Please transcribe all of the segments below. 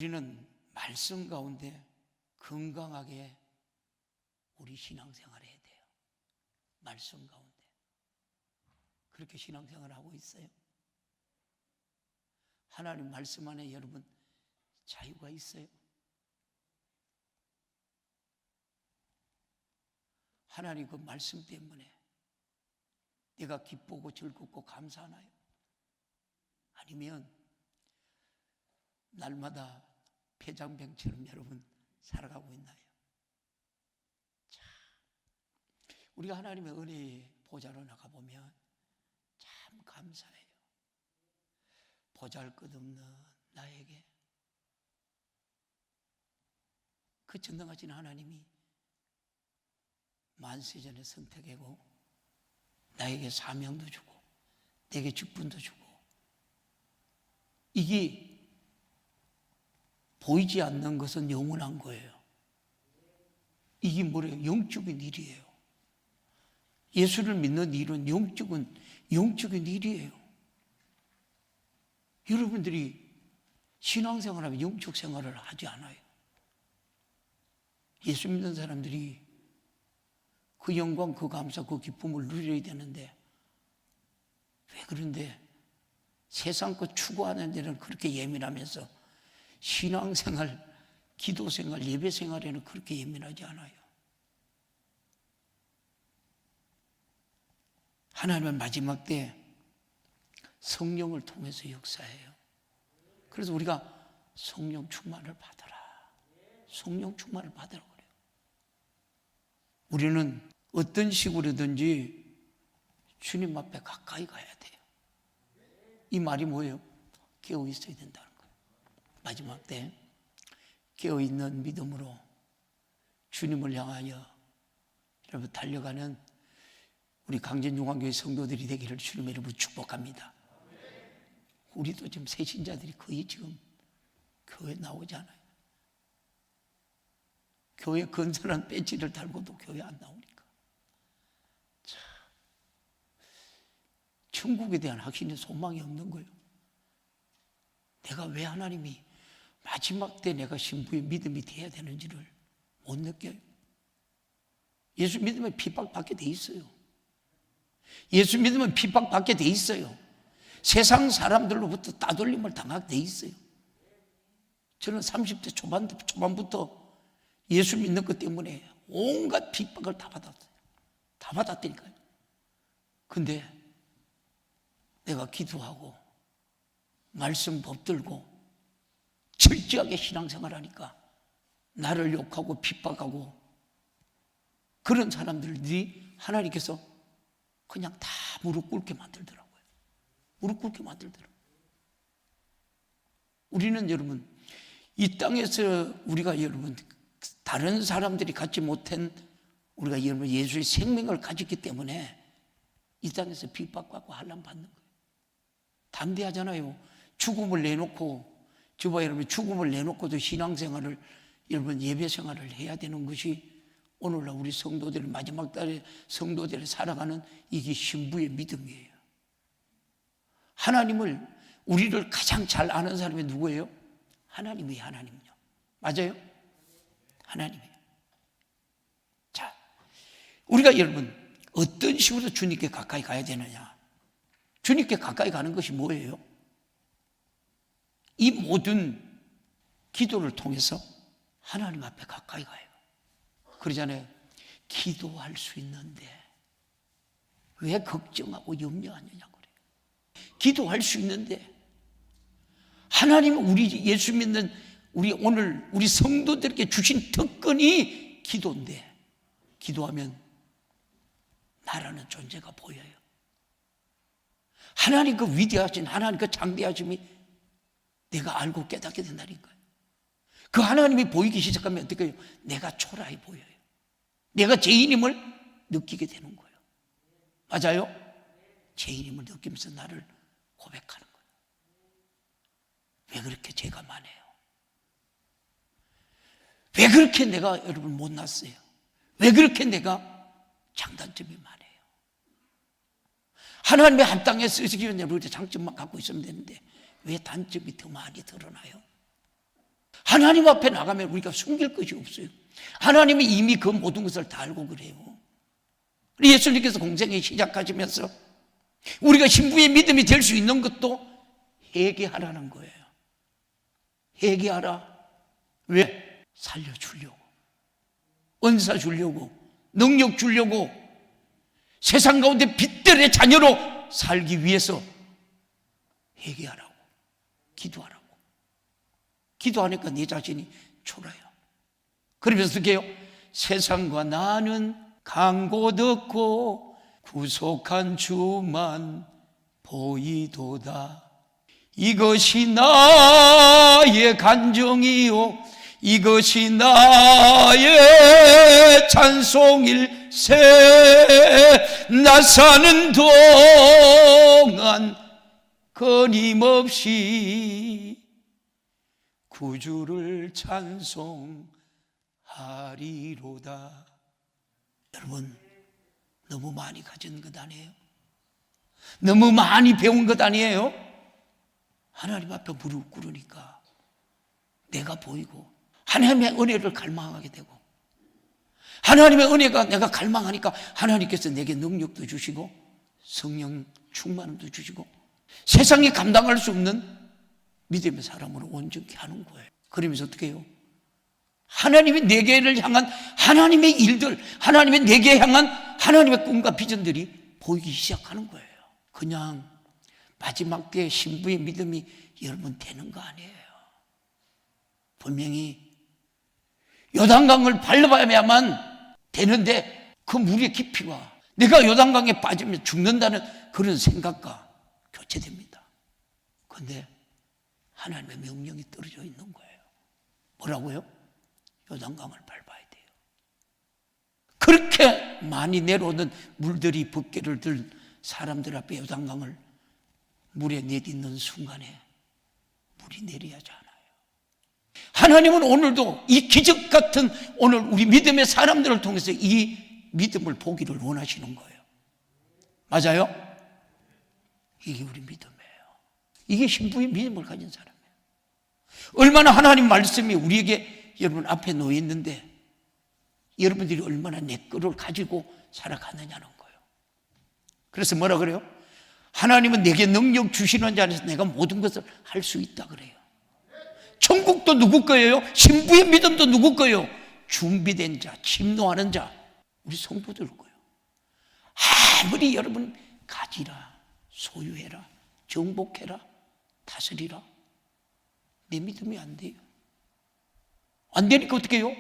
우리는 말씀 가운데 건강하게 우리 신앙생활을 해야 돼요. 말씀 가운데. 그렇게 신앙생활을 하고 있어요. 하나님 말씀 안에 여러분 자유가 있어요. 하나님 그 말씀 때문에 내가 기쁘고 즐겁고 감사하나요? 아니면 날마다 폐장병처럼 여러분 살아가고 있나요? 자, 우리가 하나님의 은혜의 보좌로 나가보면 참 감사해요. 보잘것없는 나에게 그 전능하신 하나님이 만세전에 선택하고 나에게 사명도 주고 내게 직분도 주고, 이게 보이지 않는 것은 영원한 거예요. 이게 뭐래요? 영적인 일이에요. 예수를 믿는 일은 영적인 일이에요. 여러분들이 신앙생활하면 영적 생활을 하지 않아요. 예수 믿는 사람들이 그 영광, 그 감사, 그 기쁨을 누려야 되는데 왜 그런데 세상 것 추구하는 데는 그렇게 예민하면서 신앙생활, 기도생활, 예배생활에는 그렇게 예민하지 않아요. 하나님은 마지막 때 성령을 통해서 역사해요. 그래서 우리가 성령 충만을 받아라. 성령 충만을 받으라 그래요. 우리는 어떤 식으로든지 주님 앞에 가까이 가야 돼요. 이 말이 뭐예요? 깨어 있어야 된다는 거예요. 마지막 때 깨어 있는 믿음으로 주님을 향하여 여러분 달려가는 우리 강진중앙교회 성도들이 되기를 주님의 이름으로 축복합니다. 우리도 지금 새신자들이 거의 지금 교회 나오지 않아요. 교회 건설한 배지를 달고도 교회 안 나오니까. 참, 천국에 대한 확신이 소망이 없는 거예요. 내가 왜 하나님이 마지막 때 내가 신부의 믿음이 돼야 되는지를 못 느껴요. 예수 믿으면 핍박받게 돼 있어요. 예수 믿으면 핍박받게 돼 있어요. 세상 사람들로부터 따돌림을 당하게 돼 있어요. 저는 30대 초반부터 예수 믿는 것 때문에 온갖 핍박을 다 받았어요. 다 받았다니까요. 근데 내가 기도하고 말씀 붙들고 철저하게 신앙생활 하니까 나를 욕하고 핍박하고 그런 사람들이 하나님께서 그냥 다 무릎 꿇게 만들더라고요. 무릎 꿇게 만들더라고요. 우리는 여러분 이 땅에서 우리가 여러분 다른 사람들이 갖지 못한 우리가 여러분 예수의 생명을 가졌기 때문에 이 땅에서 핍박받고 환난 받는 거예요. 담대하잖아요. 죽음을 내놓고 저와 여러분 죽음을 내놓고도 신앙생활을 여러분 예배생활을 해야 되는 것이 오늘날 우리 성도들 마지막 달에 성도들이 살아가는 이게 신부의 믿음이에요. 하나님을 우리를 가장 잘 아는 사람이 누구예요? 하나님이에요. 하나님요. 맞아요? 하나님이에요. 자, 우리가 여러분 어떤 식으로 주님께 가까이 가야 되느냐? 주님께 가까이 가는 것이 뭐예요? 이 모든 기도를 통해서 하나님 앞에 가까이 가요. 그러잖아요. 기도할 수 있는데 왜 걱정하고 염려하느냐고 그래요. 기도할 수 있는데 하나님은 우리 예수 믿는 우리 오늘 우리 성도들에게 주신 특권이 기도인데 기도하면 나라는 존재가 보여요. 하나님 그 위대하신 하나님 그 장대하심이 내가 알고 깨닫게 된다니까요. 그 하나님이 보이기 시작하면 어떻게 해요? 내가 초라해 보여요. 내가 죄인임을 느끼게 되는 거예요. 맞아요? 죄인임을 느끼면서 나를 고백하는 거예요. 왜 그렇게 죄가 많아요? 왜 그렇게 내가 여러분 못났어요? 왜 그렇게 내가 장단점이 많아요? 하나님의 한 땅에 쓰시기 위해 우리 장점만 갖고 있으면 되는데 왜 단점이 더 많이 드러나요? 하나님 앞에 나가면 우리가 숨길 것이 없어요. 하나님이 이미 그 모든 것을 다 알고 그래요. 예수님께서 공생애 시작하시면서 우리가 신부의 믿음이 될 수 있는 것도 회개하라는 거예요. 회개하라. 왜? 살려주려고, 은사 주려고, 능력 주려고, 세상 가운데 빛들의 자녀로 살기 위해서 회개하라고, 기도하라고. 기도하니까 내 자신이 초라해요. 그러면서 어떻게 해요? 세상과 나는 강고 듣고 구속한 주만 보이도다. 이것이 나의 간정이요, 이것이 나의 찬송일세. 나 사는 동안 끊임없이 구주를 찬송하리로다. 여러분, 너무 많이 가진 것 아니에요? 너무 많이 배운 것 아니에요? 하나님 앞에 무릎 꿇으니까 내가 보이고 하나님의 은혜를 갈망하게 되고, 하나님의 은혜가 내가 갈망하니까 하나님께서 내게 능력도 주시고 성령 충만함도 주시고 세상이 감당할 수 없는 믿음의 사람으로 온전케 하는 거예요. 그러면서 어떻게 해요? 하나님이 내게를 향한 하나님의 일들, 하나님의 내게 향한 하나님의 꿈과 비전들이 보이기 시작하는 거예요. 그냥 마지막 때 신부의 믿음이 여러분 되는 거 아니에요. 분명히 요단강을 밟아야만 되는데 그 물의 깊이와 내가 요단강에 빠지면 죽는다는 그런 생각과 교체됩니다. 그런데 하나님의 명령이 떨어져 있는 거예요. 뭐라고요? 요단강을 밟아야 돼요. 그렇게 많이 내려오는 물들이 법궤를 들 사람들 앞에 요단강을 물에 내딛는 순간에 물이 내려야 하잖아요. 하나님은 오늘도 이 기적 같은 오늘 우리 믿음의 사람들을 통해서 이 믿음을 보기를 원하시는 거예요. 맞아요? 이게 우리 믿음이에요. 이게 신부의 믿음을 가진 사람이에요. 얼마나 하나님 말씀이 우리에게 여러분 앞에 놓여 있는데 여러분들이 얼마나 내 거를 가지고 살아가느냐는 거예요. 그래서 뭐라 그래요? 하나님은 내게 능력 주시는 자 안에서 내가 모든 것을 할 수 있다 그래요. 천국도 누구 거예요? 신부의 믿음도 누구 거예요? 준비된 자, 침노하는 자, 우리 성도들 거예요. 아무리 여러분 가지라, 소유해라, 정복해라, 다스리라, 내 믿음이 안 돼요. 안 되니까 어떻게 해요?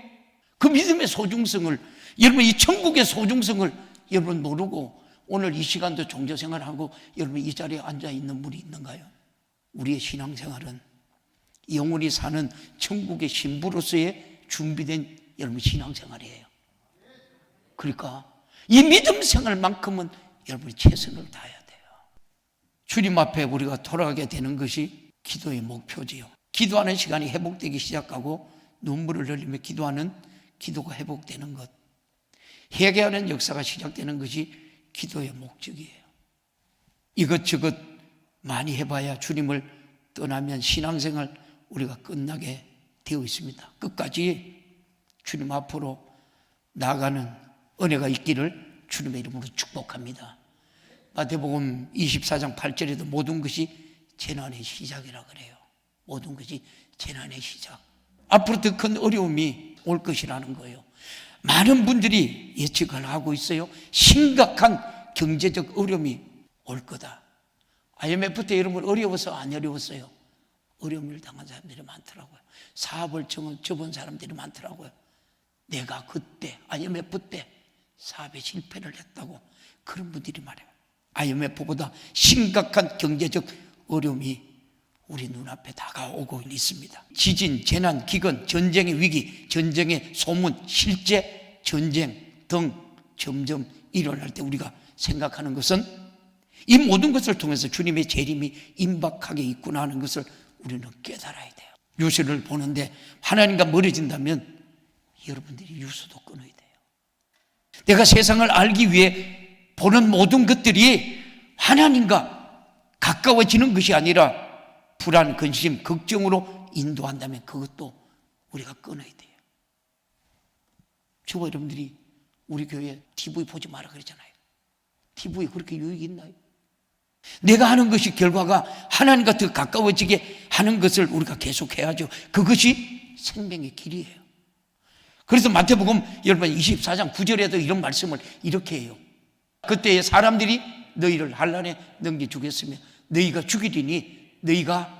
그 믿음의 소중성을, 여러분 이 천국의 소중성을 여러분 모르고 오늘 이 시간도 종교생활하고 여러분 이 자리에 앉아 있는 분이 있는가요? 우리의 신앙생활은 영원히 사는 천국의 신부로서의 준비된 여러분 신앙생활이에요. 그러니까 이 믿음 생활만큼은 여러분이 최선을 다해야 돼요. 주님 앞에 우리가 돌아가게 되는 것이 기도의 목표지요. 기도하는 시간이 회복되기 시작하고 눈물을 흘리며 기도하는 기도가 회복되는 것, 회개하는 역사가 시작되는 것이 기도의 목적이에요. 이것저것 많이 해봐야 주님을 떠나면 신앙생활 우리가 끝나게 되어 있습니다. 끝까지 주님 앞으로 나아가는 은혜가 있기를 주님의 이름으로 축복합니다. 마태복음 24장 8절에도 모든 것이 재난의 시작이라 그래요. 모든 것이 재난의 시작. 앞으로 더 큰 어려움이 올 것이라는 거예요. 많은 분들이 예측을 하고 있어요. 심각한 경제적 어려움이 올 거다. IMF 때 여러분 어려워서 안 어려웠어요? 어려움을 당한 사람들이 많더라고요. 사업을 접은 사람들이 많더라고요. 내가 그때 IMF 때 사업에 실패를 했다고 그런 분들이 말해요. IMF보다 심각한 경제적 어려움이 우리 눈앞에 다가오고 있습니다. 지진, 재난, 기근, 전쟁의 위기, 전쟁의 소문, 실제 전쟁 등 점점 일어날 때 우리가 생각하는 것은 이 모든 것을 통해서 주님의 재림이 임박하게 있구나 하는 것을 우리는 깨달아야 돼요. 유수를 보는데 하나님과 멀어진다면 여러분들이 유수도 끊어야 돼요. 내가 세상을 알기 위해 보는 모든 것들이 하나님과 가까워지는 것이 아니라 불안, 근심, 걱정으로 인도한다면 그것도 우리가 끊어야 돼요. 저와 여러분들이 우리 교회 TV 보지 마라 그러잖아요. TV에 그렇게 유익이 있나요? 내가 하는 것이 결과가 하나님과 더 가까워지게 하는 것을 우리가 계속해야죠. 그것이 생명의 길이에요. 그래서 마태복음 여러분 24장 9절에도 이런 말씀을 이렇게 해요. 그때 사람들이 너희를 환난에 넘겨주겠으며 너희가 죽이리니 너희가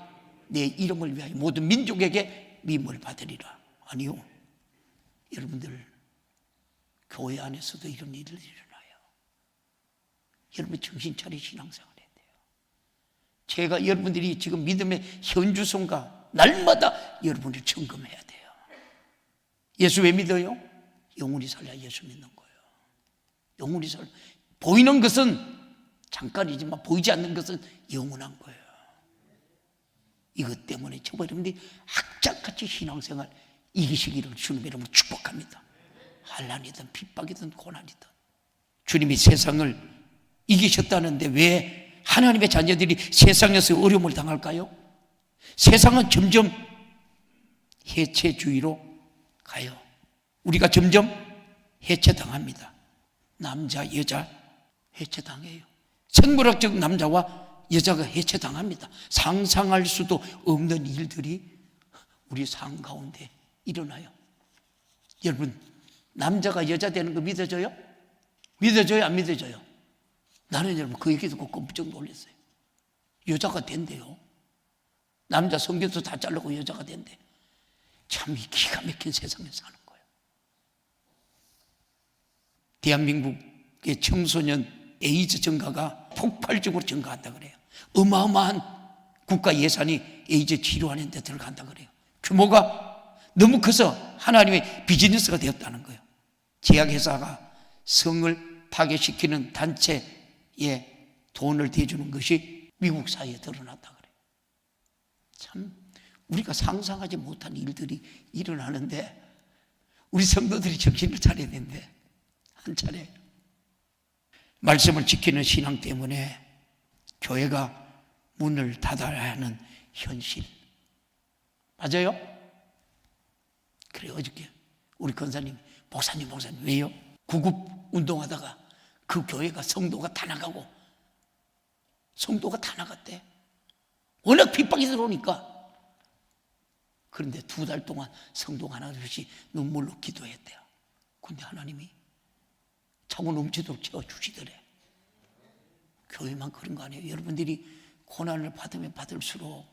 내 이름을 위하여 모든 민족에게 미움을 받으리라. 아니요, 여러분들 교회 안에서도 이런 일이 일어나요. 여러분 정신 차려 신앙생활 해야 돼요. 제가 여러분들이 지금 믿음의 현주소인가 날마다 여러분이 점검해야 돼요. 예수 왜 믿어요? 영원히 살려 예수 믿는 거예요. 영원히 살려. 보이는 것은 잠깐이지만 보이지 않는 것은 영원한 거예요. 이것 때문에 저와 여러분들이 악착같이 신앙생활 이기시기를 주님 이름으로 축복합니다. 환난이든 핍박이든 고난이든 주님이 세상을 이기셨다는데 왜 하나님의 자녀들이 세상에서 어려움을 당할까요? 세상은 점점 해체주의로 가요. 우리가 점점 해체당합니다. 남자, 여자 해체당해요. 생물학적 남자와 여자가 해체당합니다. 상상할 수도 없는 일들이 우리 삶 가운데 일어나요. 여러분, 남자가 여자 되는 거 믿어져요? 믿어져요? 안 믿어져요? 나는 여러분 그 얘기 듣고 깜짝 놀랐어요. 여자가 된대요. 남자 성교도 다 자르고 여자가 된대. 참 이 기가 막힌 세상에 사는 거예요. 대한민국의 청소년 에이즈 증가가 폭발적으로 증가한다 그래요. 어마어마한 국가 예산이 에이즈 치료하는 데 들어간다 그래요. 규모가 너무 커서 하나님의 비즈니스가 되었다는 거예요. 제약회사가 성을 파괴시키는 단체에 돈을 대주는 것이 미국 사회에 드러났다 그래요. 참 우리가 상상하지 못한 일들이 일어나는데 우리 성도들이 정신을 차려야 되는데 한 차례 말씀을 지키는 신앙 때문에 교회가 문을 닫아야 하는 현실 맞아요? 그래 어저께 우리 권사님 목사님 왜요? 구급 운동하다가 그 교회가 성도가 다 나가고 성도가 다 나갔대. 워낙 핍박이 들어오니까. 그런데 2달 동안 성도가 하나둘씩 눈물로 기도했대요. 근데 하나님이 차고 넘치도록 채워주시더래. 교회만 그런 거 아니에요. 여러분들이 고난을 받으면 받을수록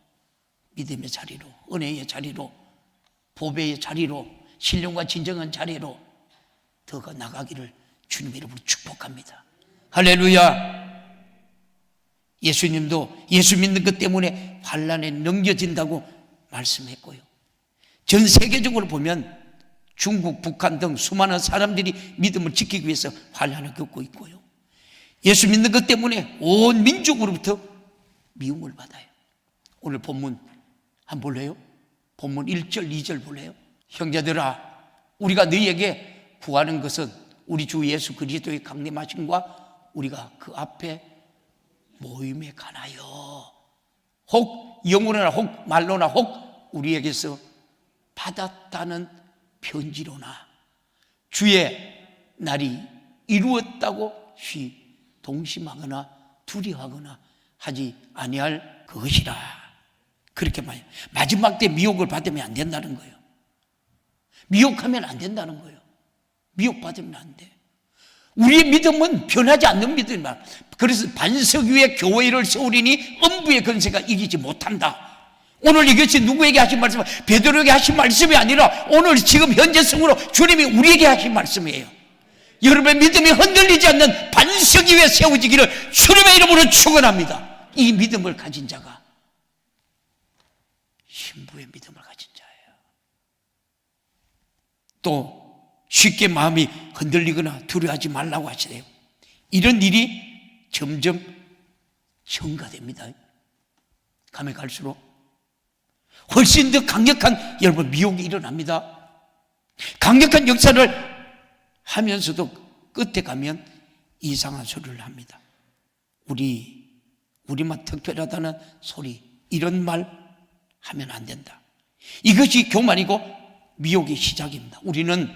믿음의 자리로, 은혜의 자리로, 보배의 자리로, 신령과 진정한 자리로 더 나가기를 주님 이름으로 축복합니다. 할렐루야. 예수님도 예수 믿는 것 때문에 환난에 넘겨진다고 말씀했고요. 전 세계적으로 보면 중국, 북한 등 수많은 사람들이 믿음을 지키기 위해서 환난을 겪고 있고요. 예수 믿는 것 때문에 온 민족으로부터 미움을 받아요. 오늘 본문 한번 볼래요? 본문 1절, 2절 볼래요? 형제들아, 우리가 너희에게 구하는 것은 우리 주 예수 그리스도의 강림하심과 우리가 그 앞에 모임에 가나요. 혹 영으로나 혹 말로나 혹 우리에게서 받았다는 편지로나 주의 날이 이루었다고 동심하거나 두려워하거나 하지 아니할 그것이라. 그렇게 말해요. 마지막 때 미혹을 받으면 안 된다는 거예요. 미혹하면 안 된다는 거예요. 미혹받으면 안 돼. 우리의 믿음은 변하지 않는 믿음이다. 그래서 반석 위에 교회를 세우리니 음부의 권세가 이기지 못한다. 오늘 이것이 누구에게 하신 말씀? 베드로에게 하신 말씀이 아니라 오늘 지금 현재 성으로 주님이 우리에게 하신 말씀이에요. 여러분의 믿음이 흔들리지 않는 반석 위에 세워지기를 주님의 이름으로 축원합니다. 이 믿음을 가진 자가 신부의 믿음을 가진 자예요. 또 쉽게 마음이 흔들리거나 두려워하지 말라고 하시네요. 이런 일이 점점 증가됩니다. 가면 갈수록 훨씬 더 강력한 여러분 미혹이 일어납니다. 강력한 역사를 하면서도 끝에 가면 이상한 소리를 합니다. 우리만 특별하다는 소리, 이런 말 하면 안 된다. 이것이 교만이고 미혹의 시작입니다. 우리는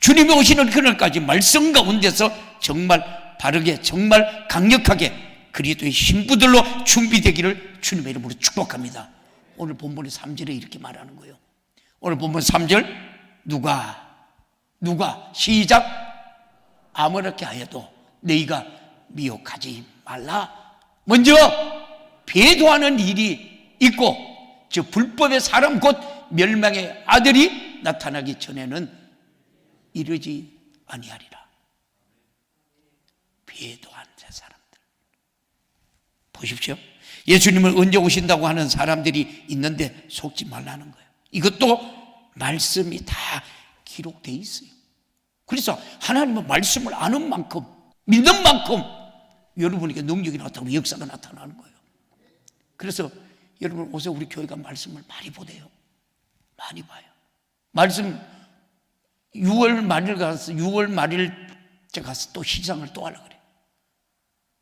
주님이 오시는 그날까지 말씀 가운데서 정말 바르게, 정말 강력하게 그리스도의 신부들로 준비되기를 주님의 이름으로 축복합니다. 오늘 본문의 3절에 이렇게 말하는 거예요. 오늘 본문 3절, 누가 시작, 아무렇게 하여도 너희가 미혹하지 말라. 먼저 배도하는 일이 있고 저 불법의 사람 곧 멸망의 아들이 나타나기 전에는 이르지 아니하리라. 배도한 사람들 보십시오. 예수님을 언제 오신다고 하는 사람들이 있는데 속지 말라는 거예요. 이것도 말씀이 다 기록되어 있어요. 그래서 하나님은 말씀을 아는 만큼, 믿는 만큼 여러분에게 능력이 나타나고 역사가 나타나는 거예요. 그래서 여러분 오세요. 우리 교회가 말씀을 많이 보대요. 많이 봐요. 말씀 6월 말일째 가서 또 시상을 또 하려고 그래요.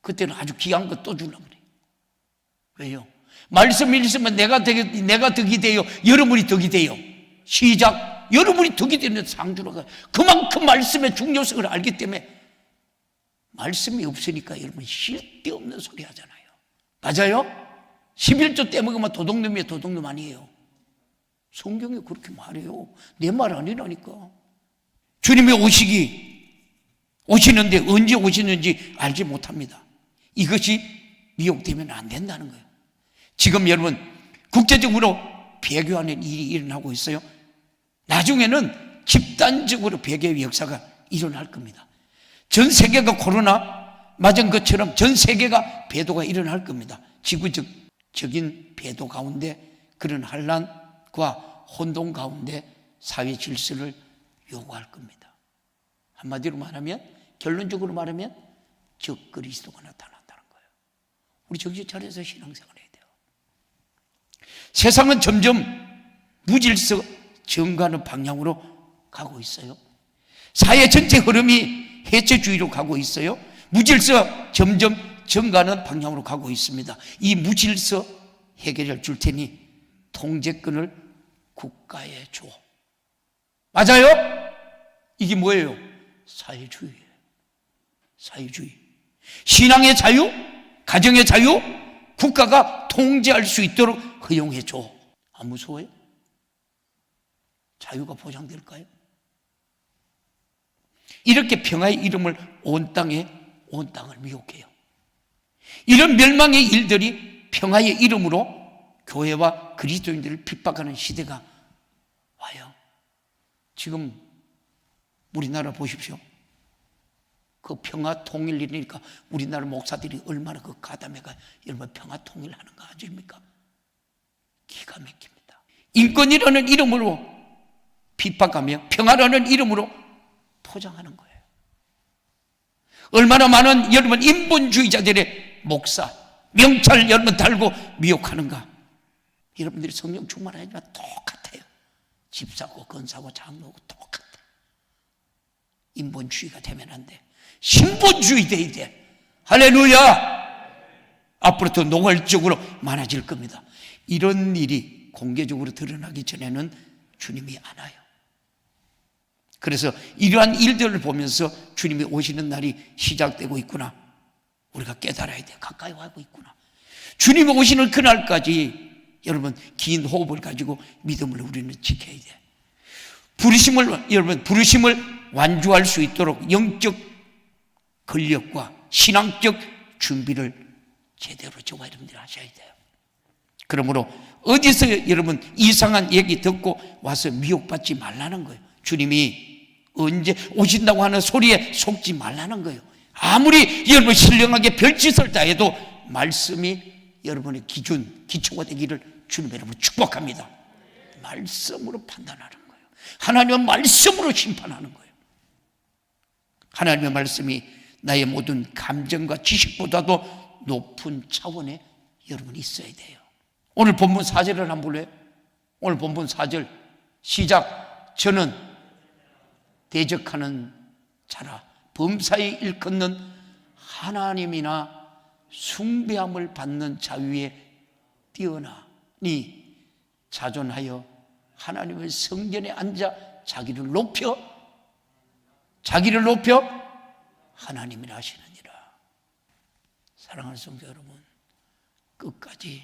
그때는 아주 귀한 거 또 주려고 그래요. 왜요? 말씀이 있으면 내가 덕이 돼요. 여러분이 덕이 돼요. 시작. 여러분이 덕이 되는 상 주러 가요. 그만큼 말씀의 중요성을 알기 때문에 말씀이 없으니까 여러분 쓸데없는 소리 하잖아요. 맞아요? 11조 떼먹으면 도둑놈이에요. 도둑놈 아니에요. 성경이 그렇게 말해요. 내 말 아니라니까. 주님이 오시는데 언제 오시는지 알지 못합니다. 이것이 미혹되면 안 된다는 거예요. 지금 여러분 국제적으로 배교하는 일이 일어나고 있어요. 나중에는 집단적으로 배교의 역사가 일어날 겁니다. 전 세계가 코로나 맞은 것처럼 전 세계가 배도가 일어날 겁니다. 지구적인 배도 가운데 그런 환난과 혼동 가운데 사회 질서를 요구할 겁니다. 한마디로 말하면, 결론적으로 말하면 적그리스도가 나타난다는 거예요. 우리 정신 차려서 신앙생활 해야 돼요. 세상은 점점 무질서 증가하는 방향으로 가고 있어요. 사회 전체 흐름이 해체주의로 가고 있어요. 무질서 점점 증가하는 방향으로 가고 있습니다. 이 무질서 해결을 줄 테니 통제권을 국가에 줘. 맞아요? 이게 뭐예요? 사회주의예요. 사회주의. 신앙의 자유, 가정의 자유, 국가가 통제할 수 있도록 허용해 줘. 안 무서워요? 자유가 보장될까요? 이렇게 평화의 이름을 온 땅을 미혹해요. 이런 멸망의 일들이 평화의 이름으로 교회와 그리스도인들을 핍박하는 시대가 와요. 지금 우리나라 보십시오. 그 평화 통일 일이니까 우리나라 목사들이 얼마나 그 가담해가 여러분 평화 통일하는 거 아십니까? 기가 막힙니다. 인권이라는 이름으로 핍박하며 평화라는 이름으로 포장하는 거예요. 얼마나 많은 여러분 인본주의자들의 목사, 명찰 여러분 달고 미혹하는가. 여러분들이 성령 충만하지만 똑같아요. 집사고 건사고 장로고 똑같아. 인본주의가 되면 안 돼. 신본주의 돼야 돼. 할렐루야. 앞으로 더 노골적으로 많아질 겁니다. 이런 일이 공개적으로 드러나기 전에는 주님이 안 와요. 그래서 이러한 일들을 보면서 주님이 오시는 날이 시작되고 있구나. 우리가 깨달아야 돼. 가까이 와고 있구나. 주님이 오시는 그날까지 여러분 긴 호흡을 가지고 믿음을 우리는 지켜야 돼. 부르심을 완주할 수 있도록 영적 근력과 신앙적 준비를 제대로 저와 여러분들이 하셔야 돼요. 그러므로 어디서 여러분 이상한 얘기 듣고 와서 미혹받지 말라는 거예요. 주님이 언제 오신다고 하는 소리에 속지 말라는 거예요. 아무리 여러분 신령하게 별짓을 다해도 말씀이 여러분의 기초가 되기를 주님 여러분 축복합니다. 말씀으로 판단하는 거예요. 하나님은 말씀으로 심판하는 거예요. 하나님의 말씀이 나의 모든 감정과 지식보다도 높은 차원에 여러분이 있어야 돼요. 오늘 본문 4절을 한번 볼래요? 오늘 본문 4절 시작. 저는 대적하는 자라 범사에 일컫는 하나님이나 숭배함을 받는 자 위에 뛰어나니 자존하여 하나님의 성전에 앉아 자기를 높여 하나님이라 하시느니라. 사랑하는 성도 여러분, 끝까지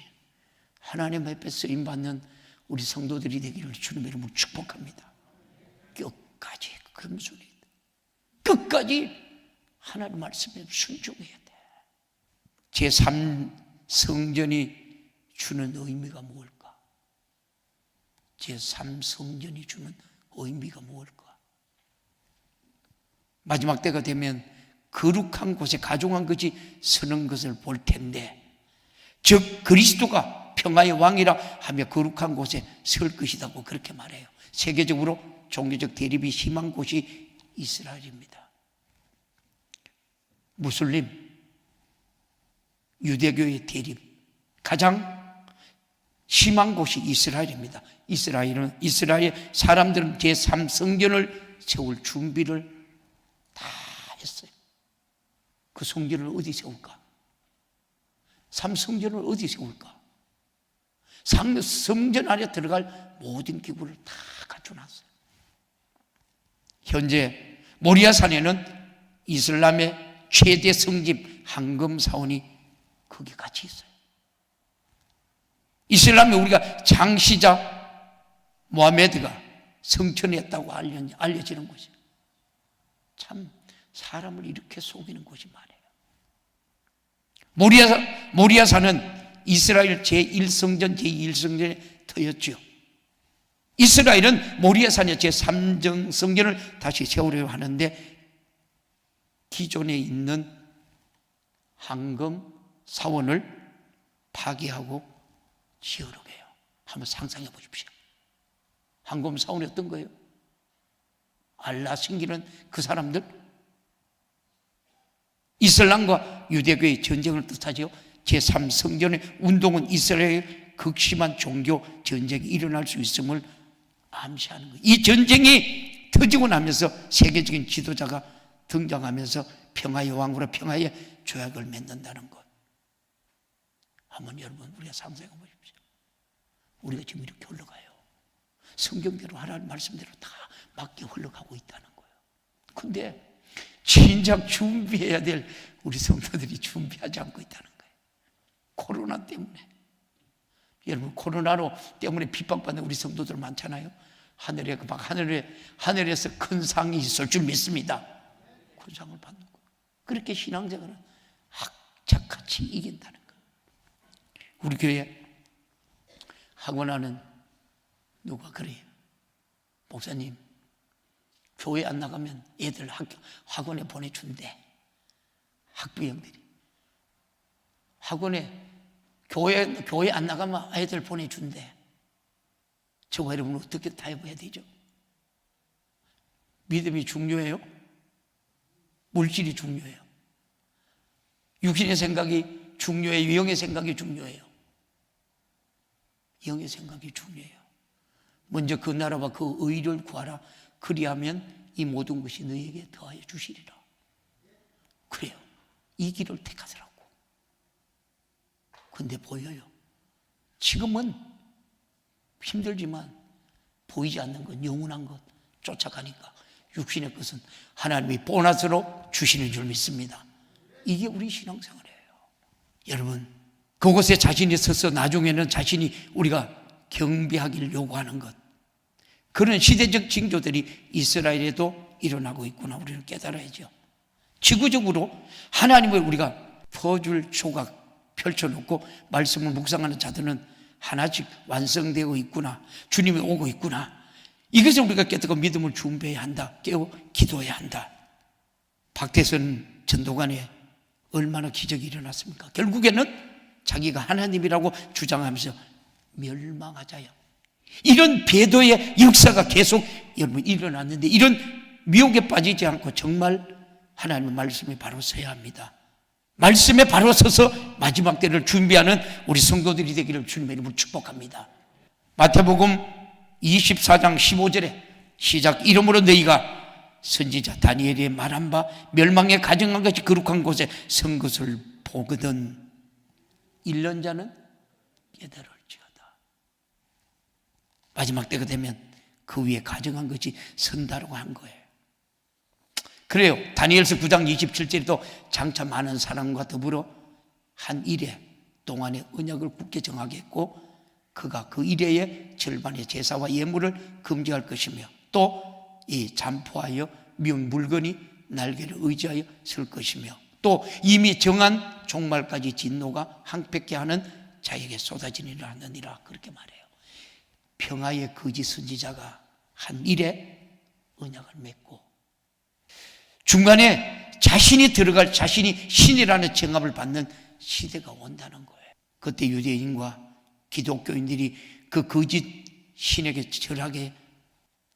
하나님 앞에 쓰임받는 우리 성도들이 되기를 주님의 이름으로 축복합니다. 끝까지 금순이, 끝까지 하나님 말씀에 순종해야 돼. 제3성전이 주는 의미가 무엇일까? 제3성전이 주는 의미가 무엇일까? 마지막 때가 되면 거룩한 곳에 가중한 것이 서는 것을 볼 텐데, 즉 그리스도가 평화의 왕이라 하며 거룩한 곳에 설 것이라고 그렇게 말해요. 세계적으로 종교적 대립이 심한 곳이 이스라엘입니다. 무슬림, 유대교의 대립 가장 심한 곳이 이스라엘입니다. 이스라엘 사람들은 제3성전을 세울 준비를 다 했어요. 그 성전을 어디 세울까? 3성전을 어디 세울까? 성전 안에 들어갈 모든 기구를 다 갖춰놨어요. 현재 모리아산에는 이슬람의 최대 성집 황금 사원이 거기 같이 있어요. 이슬람에 우리가 장시자 모하메드가 성천했다고 알려지는 곳이에요. 참 사람을 이렇게 속이는 곳이 많아요. 모리아산은 이스라엘 제1성전, 제2성전에 터였죠. 이스라엘은 모리아산의 제3성전을 다시 세우려고 하는데 기존에 있는 황금 사원을 파괴하고 지으려고 해요. 한번 상상해 보십시오. 황금 사원이 어떤 거예요? 알라 섬기는 그 사람들, 이슬람과 유대교의 전쟁을 뜻하죠. 제3성전의 운동은 이스라엘 극심한 종교 전쟁이 일어날 수 있음을 암시하는 거예요. 이 전쟁이 터지고 나면서 세계적인 지도자가 등장하면서 평화의 왕으로 평화의 조약을 맺는다는 것. 한번 여러분 우리가 상상해 보십시오. 우리가 지금 이렇게 흘러가요. 성경대로 하나님 말씀대로 다 맞게 흘러가고 있다는 거예요. 근데 진작 준비해야 될 우리 성도들이 준비하지 않고 있다는 거예요. 코로나 때문에. 여러분 코로나로 때문에 핍박받는 우리 성도들 많잖아요. 하늘에서 큰 상이 있을 줄 믿습니다. 큰 상을 받는 거예요. 그렇게 신앙생활은 악착같이 이긴다는 거예요. 우리 교회 학원하는 누가 그래요. 목사님, 교회 안 나가면 애들 학원에 보내준대. 학부형들이. 교회 안 나가면 애들 보내준대. 저거 여러분 어떻게 타협해야 되죠? 믿음이 중요해요? 물질이 중요해요? 육신의 생각이 중요해요? 영의 생각이 중요해요? 영의 생각이 중요해요. 먼저 그 나라와 그 의를 구하라. 그리하면 이 모든 것이 너에게 더하여 주시리라. 그래요. 이 길을 택하더라고. 근데 보여요. 지금은 힘들지만 보이지 않는 것, 영원한 것 쫓아가니까 육신의 것은 하나님이 보너스로 주시는 줄 믿습니다. 이게 우리 신앙생활이에요. 여러분, 그곳에 자신이 서서 나중에는 자신이 우리가 경배하기를 요구하는 것, 그런 시대적 징조들이 이스라엘에도 일어나고 있구나 우리는 깨달아야죠. 지구적으로 하나님을 우리가 퍼줄 조각 펼쳐놓고 말씀을 묵상하는 자들은 하나씩 완성되어 있구나, 주님이 오고 있구나, 이것을 우리가 깨닫고 믿음을 준비해야 한다, 깨워 기도해야 한다. 박태선 전도관에 얼마나 기적이 일어났습니까? 결국에는 자기가 하나님이라고 주장하면서 멸망하자요. 이런 배도의 역사가 계속 여러분 일어났는데, 이런 미혹에 빠지지 않고 정말 하나님의 말씀에 바로 서야 합니다. 말씀에 바로 서서 마지막 때를 준비하는 우리 성도들이 되기를 주님의 이름으로 축복합니다. 마태복음 24장 15절에 시작, 이러므로 너희가 선지자 다니엘이 말한 바 멸망에 가증한 것이 거룩한 곳에 선 것을 보거든 1년 자는 깨달을지어다. 마지막 때가 되면 그 위에 가정한 것이 선다라고 한 거예요. 그래요. 다니엘서 9장 27절에도 장차 많은 사람과 더불어 한 일해 동안의 언약을 굳게 정하겠고 그가 그 일해의 절반의 제사와 예물을 금지할 것이며 또 이 잠포하여 미운 물건이 날개를 의지하여 설 것이며 또 이미 정한 종말까지 진노가 항백케 하는 자에게 쏟아지니라 하느니라 그렇게 말해요. 평화의 거짓 선지자가 한 일에 언약을 맺고 중간에 자신이 들어갈 자신이 신이라는 정함을 받는 시대가 온다는 거예요. 그때 유대인과 기독교인들이 그 거짓 신에게 절하게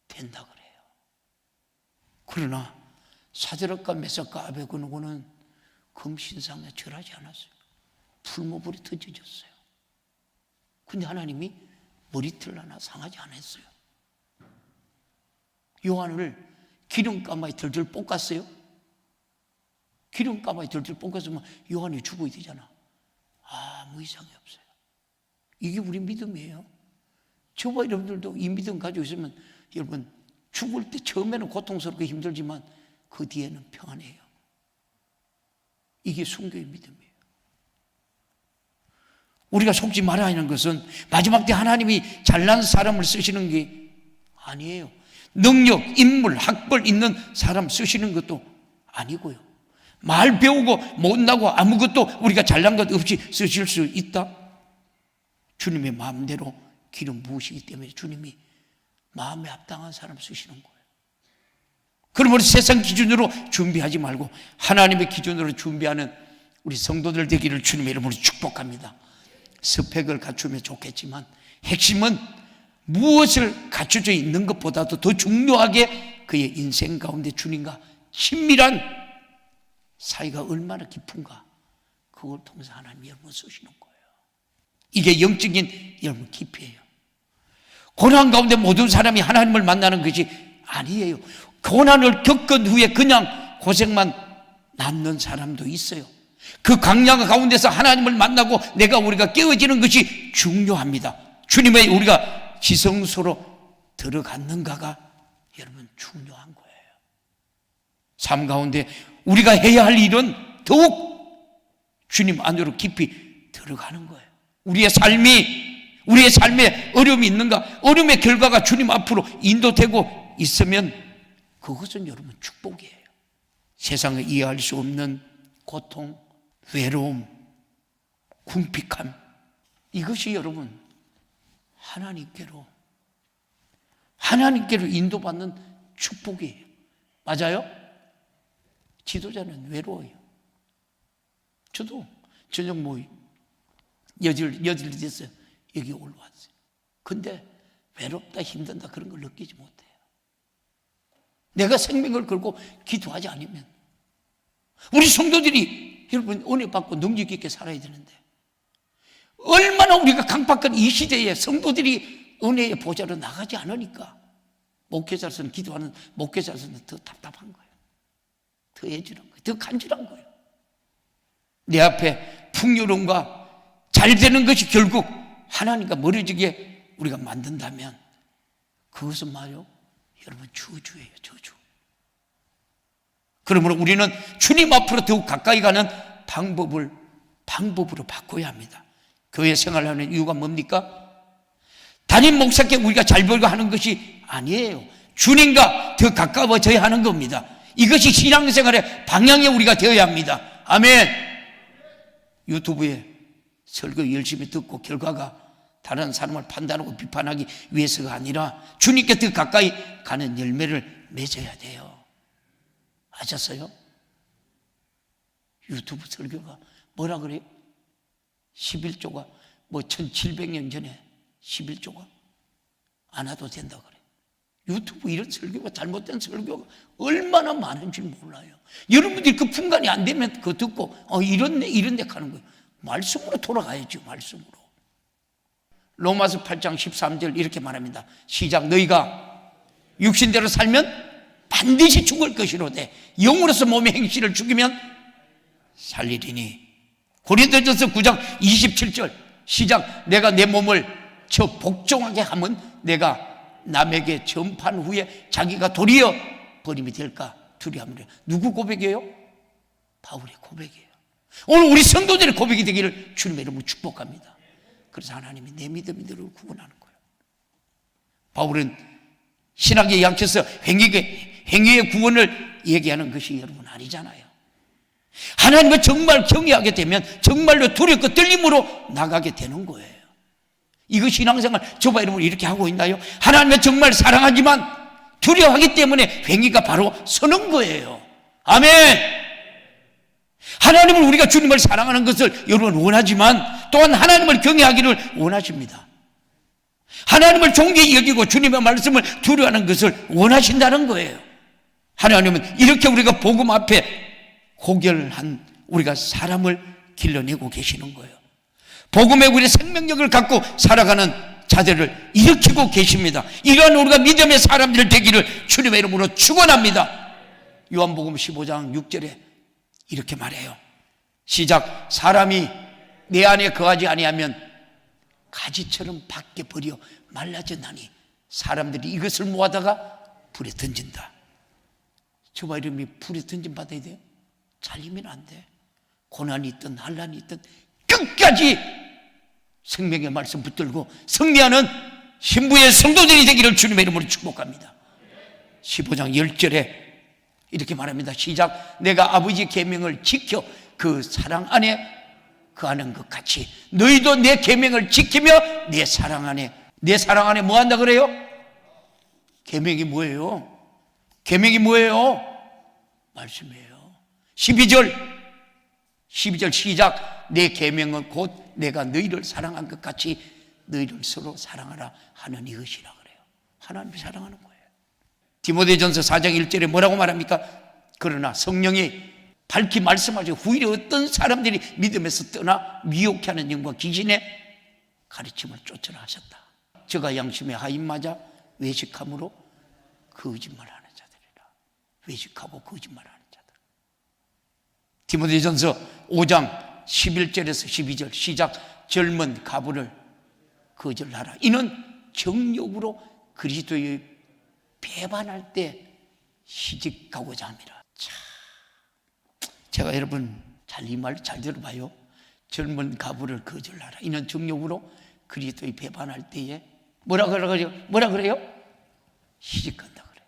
된다 그래요. 그러나 사드락과 메삭과 아베고노고는 금신상에 절하지 않았어요. 풀무불이 던져졌어요. 근데 하나님이 머리털 하나 상하지 않았어요. 요한을 기름가마에 덜덜 볶았어요. 기름가마에 덜덜 볶았으면 요한이 죽어야 되잖아. 아무 이상이 없어요. 이게 우리 믿음이에요. 저와 여러분들도 이 믿음 가지고 있으면 여러분 죽을 때 처음에는 고통스럽고 힘들지만 그 뒤에는 평안해요. 이게 순교의 믿음이에요. 우리가 속지 말아야 하는 것은 마지막 때 하나님이 잘난 사람을 쓰시는 게 아니에요. 능력, 인물, 학벌 있는 사람 쓰시는 것도 아니고요. 말 배우고 못나고 아무것도 우리가 잘난 것 없이 쓰실 수 있다. 주님의 마음대로 기름 부으시기 때문에 주님이 마음에 합당한 사람 쓰시는 거예요. 그러므로 세상 기준으로 준비하지 말고 하나님의 기준으로 준비하는 우리 성도들 되기를 주님의 이름으로 축복합니다. 스펙을 갖추면 좋겠지만 핵심은 무엇을 갖춰져 있는 것보다도 더 중요하게 그의 인생 가운데 주님과 친밀한 사이가 얼마나 깊은가, 그걸 통해서 하나님 여러분 쓰시는 거예요. 이게 영적인 여러분 깊이에요. 고난 가운데 모든 사람이 하나님을 만나는 것이 아니에요. 고난을 겪은 후에 그냥 고생만 남는 사람도 있어요. 그 강약 가운데서 하나님을 만나고 우리가 깨어지는 것이 중요합니다. 주님의 우리가 지성소로 들어갔는가가 여러분 중요한 거예요. 삶 가운데 우리가 해야 할 일은 더욱 주님 안으로 깊이 들어가는 거예요. 우리의 삶에 어려움이 있는가? 어려움의 결과가 주님 앞으로 인도되고 있으면 그것은 여러분 축복이에요. 세상에 이해할 수 없는 고통, 외로움, 궁핍함, 이것이 여러분 하나님께로 인도받는 축복이에요. 맞아요? 지도자는 외로워요. 저도 저녁 여질이 됐어요. 여기 올라왔어요. 근데 외롭다 힘든다 그런 걸 느끼지 못해요. 내가 생명을 걸고 기도하지 않으면 우리 성도들이 여러분 은혜 받고 능력 있게 살아야 되는데 얼마나 우리가 강박한 이 시대에 성도들이 은혜의 보좌로 나가지 않으니까 목회자로서는 기도하는 목회자로서는 더 답답한 거예요. 더 애절한 거예요. 더 간절한 거예요. 내 앞에 풍요로움과 잘 되는 것이 결국 하나님과 멀어지게 우리가 만든다면 그것은 말이요 여러분 저주예요. 저주. 그러므로 우리는 주님 앞으로 더욱 가까이 가는 방법으로 바꿔야 합니다. 교회 생활하는 이유가 뭡니까? 담임 목사께 우리가 잘 보이고 하는 것이 아니에요. 주님과 더 가까워져야 하는 겁니다. 이것이 신앙생활의 방향에 우리가 되어야 합니다. 아멘. 유튜브에 설교 열심히 듣고 결과가 다른 사람을 판단하고 비판하기 위해서가 아니라 주님께 더 가까이 가는 열매를 맺어야 돼요. 아셨어요? 유튜브 설교가 뭐라 그래요? 11조가 1700년 전에 11조가 안 와도 된다 그래요. 유튜브 이런 설교가 잘못된 설교가 얼마나 많은지 몰라요. 여러분들이 그 분간이 안 되면 그거 듣고 이렇네 하는 거예요. 말씀으로 돌아가야죠. 말씀으로. 로마서 8장 13절 이렇게 말합니다. 시작. 너희가 육신대로 살면 반드시 죽을 것이로되 영으로서 몸의 행실을 죽이면 살리리니. 고린도전서 9장 27절 시작. 내가 내 몸을 저 복종하게 하면 내가 남에게 전파한 후에 자기가 도리어 버림이 될까 두려움을. 누구 고백이에요? 바울의 고백이에요. 오늘 우리 성도들의 고백이 되기를 주님의 이름으로 축복합니다. 그래서 하나님이 내 믿음이들을 구원하는 거예요. 바울은 신학에 약해서 행위의 구원을 얘기하는 것이 여러분 아니잖아요. 하나님을 정말 경외하게 되면 정말로 두렵고 떨림으로 나가게 되는 거예요. 이거 신앙생활 저와 여러분 이렇게 하고 있나요? 하나님을 정말 사랑하지만 두려워하기 때문에 행위가 바로 서는 거예요. 아멘. 하나님을 우리가 주님을 사랑하는 것을 여러분 원하지만 또한 하나님을 경외하기를 원하십니다. 하나님을 존귀히 여기고 주님의 말씀을 두려워하는 것을 원하신다는 거예요. 하나님은 이렇게 우리가 복음 앞에 고결한 우리가 사람을 길러내고 계시는 거예요. 복음의 우리 생명력을 갖고 살아가는 자들을 일으키고 계십니다. 이러한 우리가 믿음의 사람들 되기를 주님의 이름으로 축원합니다. 요한복음 15장 6절에 이렇게 말해요. 시작. 사람이 내 안에 거하지 아니하면 가지처럼 밖에 버려 말라졌나니 사람들이 이것을 모아다가 불에 던진다. 저와 이름이 불에 던진 받아야 돼요? 잘리면 안 돼. 고난이 있든 환난이 있든 끝까지 생명의 말씀 붙들고 승리하는 신부의 성도들이 되기를 주님의 이름으로 축복합니다. 15장 10절에 이렇게 말합니다. 시작. 내가 아버지 계명을 지켜 그 사랑 안에 거하는 것 같이 너희도 내 계명을 지키며 내 사랑 안에 뭐 한다 그래요? 계명이 뭐예요? 계명이 뭐예요? 말씀이에요. 12절 시작. 내 계명은 곧 내가 너희를 사랑한 것 같이 너희를 서로 사랑하라 하는 이것이라 그래요. 하나님을 사랑하는 거예요. 디모데전서 4장 1절에 뭐라고 말합니까? 그러나 성령이 밝히 말씀하시고 후일에 어떤 사람들이 믿음에서 떠나 미혹해 하는 영과 귀신의 가르침을 쫓으라 하셨다. 저가 양심의 하인 맞아 외식함으로 거짓말하는 자들이라. 외식하고 거짓말하는 자들. 디모데전서 5장 11절에서 12절 시작. 젊은 가부를 거절하라. 이는 정욕으로 그리스도의 배반할 때 시집가고자 합니다. 참, 제가 여러분 이 말 잘 들어봐요. 젊은 가부를 거절하라. 이는 정욕으로 그리스도의 배반할 때에 뭐라 그래요? 시집간다 그래요.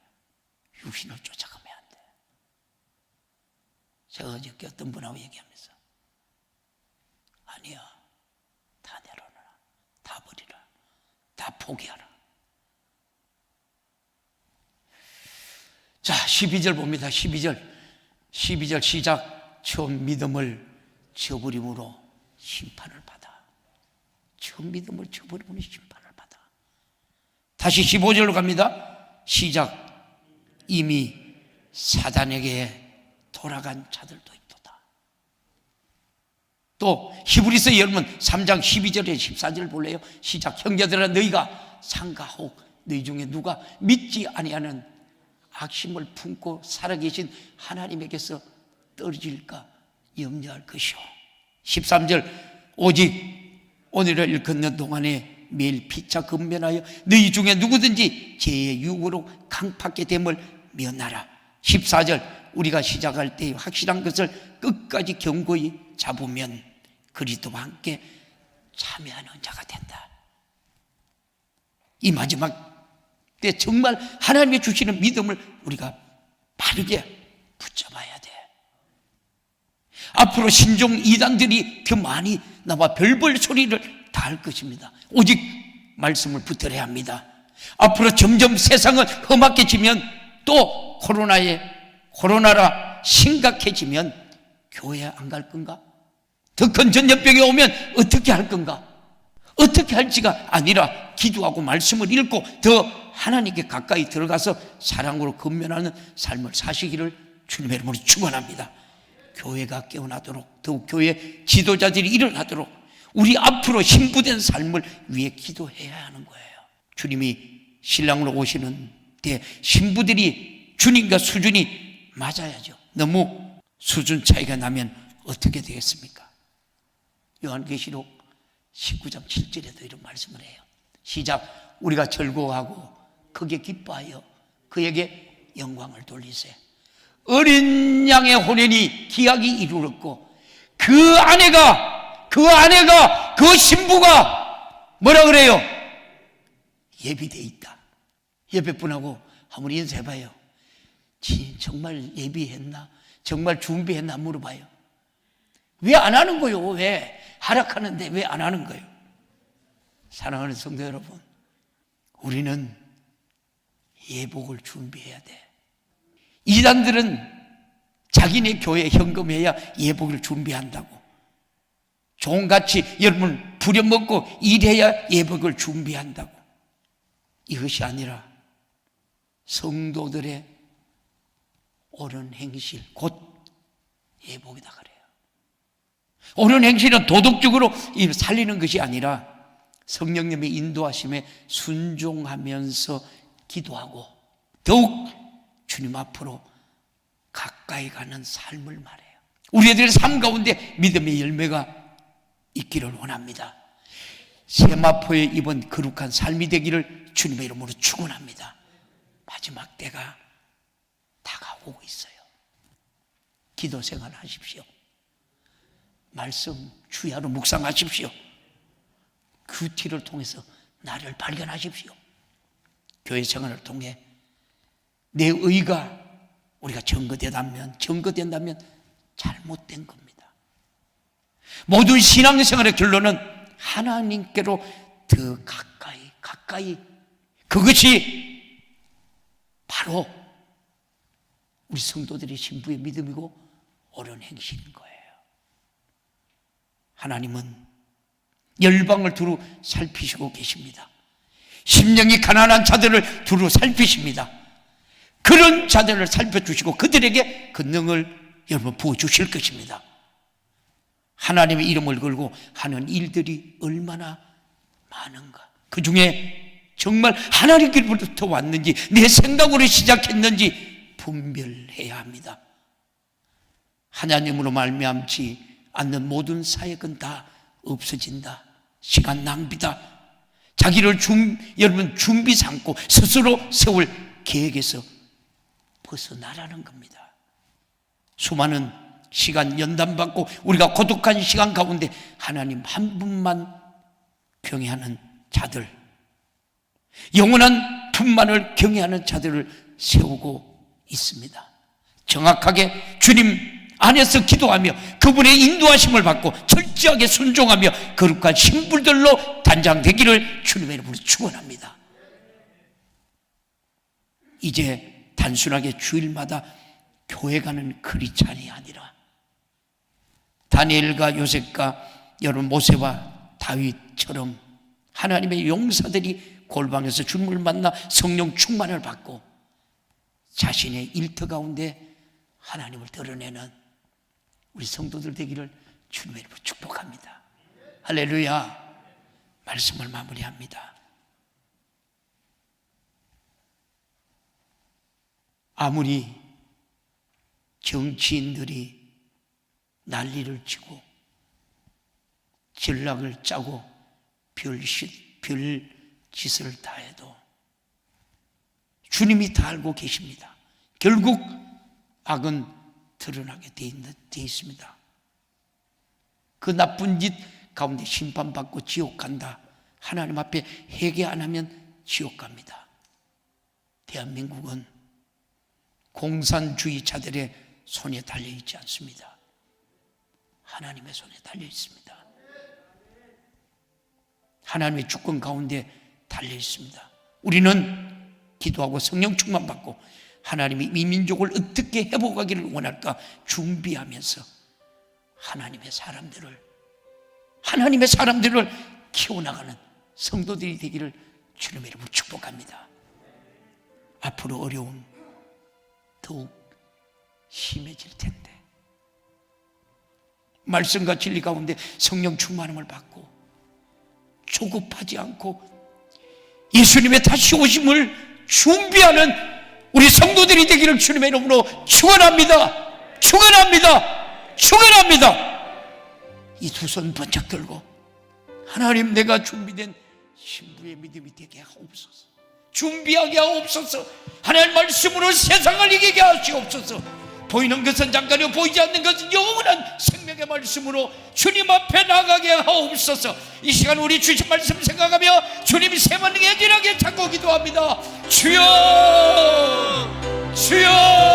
육신을 쫓아가면 안 돼. 제가 어저께 어떤 분하고 얘기하면서 아니야, 다 내려놔라, 다 버리라, 다 포기하라. 자, 12절 봅니다. 12절 시작. 처음 믿음을 저버림으로 심판을 받아. 처음 믿음을 저버림으로 심판을 받아. 다시 15절로 갑니다. 시작. 이미 사단에게 돌아간 자들도 있도다. 또 히브리서 여러분 3장 12절에 14절 볼래요? 시작. 형제들아 너희가 상가하고 너희 중에 누가 믿지 아니하는 악심을 품고 살아계신 하나님에게서 떨어질까 염려할 것이요. 13절 오직 오늘을 일컫는 동안에 매일 피차 근면하여 너희 중에 누구든지 죄의 유혹으로 강팍게 됨을 면하라. 14절 우리가 시작할 때 확실한 것을 끝까지 견고히 잡으면 그리스도와 함께 참여하는 자가 된다. 이 마지막 때 정말 하나님이 주시는 믿음을 우리가 바르게 붙잡아야 돼. 앞으로 신종 이단들이 더 많이 나와 별별 소리를 다 할 것입니다. 오직 말씀을 붙들어야 합니다. 앞으로 점점 세상은 험악해지면 또 코로나라 심각해지면 교회 안 갈 건가? 더 큰 전염병이 오면 어떻게 할 건가? 어떻게 할지가 아니라 기도하고 말씀을 읽고 더 하나님께 가까이 들어가서 사랑으로 근면하는 삶을 사시기를 주님의 이름으로 축원합니다. 교회가 깨어나도록 더욱 교회 지도자들이 일어나도록 우리 앞으로 신부된 삶을 위해 기도해야 하는 거예요. 주님이 신랑으로 오시는 때 신부들이 주님과 수준이 맞아야죠. 너무 수준 차이가 나면 어떻게 되겠습니까? 요한계시록 19장 7절에도 이런 말씀을 해요. 시작. 우리가 즐거워하고 크게 기뻐하여 그에게 영광을 돌리세. 어린 양의 혼연이 기약이 이루었고 그 아내가 그 신부가 뭐라 그래요? 예비되어 있다. 옆에 분하고 한번 인사해봐요. 정말 예비했나? 정말 준비했나? 물어봐요. 왜 안 하는 거요? 왜? 하락하는데 왜 안 하는 거요? 사랑하는 성도 여러분, 우리는 예복을 준비해야 돼. 이단들은 자기네 교회에 현금해야 예복을 준비한다고. 종같이 여러분 부려먹고 일해야 예복을 준비한다고. 이것이 아니라 성도들의 옳은 행실, 곧 예복이다 그래요. 옳은 행실은 도덕적으로 살리는 것이 아니라 성령님의 인도하심에 순종하면서 기도하고 더욱 주님 앞으로 가까이 가는 삶을 말해요. 우리들의 삶 가운데 믿음의 열매가 있기를 원합니다. 세마포에 이번 거룩한 삶이 되기를 주님의 이름으로 축원합니다. 마지막 때가 다가오고 있어요. 기도 생활 하십시오. 말씀 주야로 묵상하십시오. 큐티를 통해서 나를 발견하십시오. 교회 생활을 통해 내 의가 우리가 증거된다면 잘못된 겁니다. 모든 신앙생활의 결론은 하나님께로 더 가까이 그것이 바로 우리 성도들의 신부의 믿음이고 옳은 행실인 거예요. 하나님은 열방을 두루 살피시고 계십니다. 심령이 가난한 자들을 두루 살피십니다. 그런 자들을 살펴주시고 그들에게 권능을 여러분 부어주실 것입니다. 하나님의 이름을 걸고 하는 일들이 얼마나 많은가. 그 중에 정말 하나님께로부터 왔는지 내 생각으로 시작했는지 분별해야 합니다. 하나님으로 말미암지 않는 모든 사역은 다 없어진다. 시간 낭비다. 자기를 여러분 준비 삼고 스스로 세울 계획에서 벗어나라는 겁니다. 수많은 시간 연단받고 우리가 고독한 시간 가운데 하나님 한 분만 경외하는 자들, 영원한 분만을 경외하는 자들을 세우고 있습니다. 정확하게 주님 안에서 기도하며 그분의 인도하심을 받고 철저하게 순종하며 거룩한 신불들로 단장되기를 주님의 이름으로 축원합니다. 이제 단순하게 주일마다 교회 가는 크리스찬이 아니라 다니엘과 요셉과 여러분 모세와 다윗처럼 하나님의 용사들이 골방에서 주님을 만나 성령 충만을 받고 자신의 일터 가운데 하나님을 드러내는 우리 성도들 되기를 주님의 이름으로 축복합니다. 할렐루야. 말씀을 마무리합니다. 아무리 정치인들이 난리를 치고 전략을 짜고 별짓을 다 해도 주님이 다 알고 계십니다. 결국 악은 드러나게 돼 있습니다. 그 나쁜 짓 가운데 심판받고 지옥 간다. 하나님 앞에 회개 안 하면 지옥 갑니다. 대한민국은 공산주의자들의 손에 달려 있지 않습니다. 하나님의 손에 달려 있습니다. 하나님의 주권 가운데 달려 있습니다. 우리는 기도하고 성령 충만 받고 하나님이 이 민족을 어떻게 회복하기를 원할까 준비하면서 하나님의 사람들을 키워나가는 성도들이 되기를 주님의 이름으로 축복합니다. 앞으로 어려움 더욱 심해질 텐데 말씀과 진리 가운데 성령 충만함을 받고 조급하지 않고 예수님의 다시 오심을 준비하는 우리 성도들이 되기를 주님의 이름으로 축원합니다. 축원합니다. 축원합니다. 이 두 손 번쩍 들고 하나님, 내가 준비된 신부의 믿음이 되게 하옵소서. 준비하게 하옵소서. 하나님 말씀으로 세상을 이기게 하시옵소서. 보이는 것은 잠깐이요 보이지 않는 것은 영원한 생명의 말씀으로 주님 앞에 나가게 하옵소서. 이 시간 우리 주신 말씀 생각하며 주님이 세번 예진하게 찾고 기도합니다. 주여, 주여.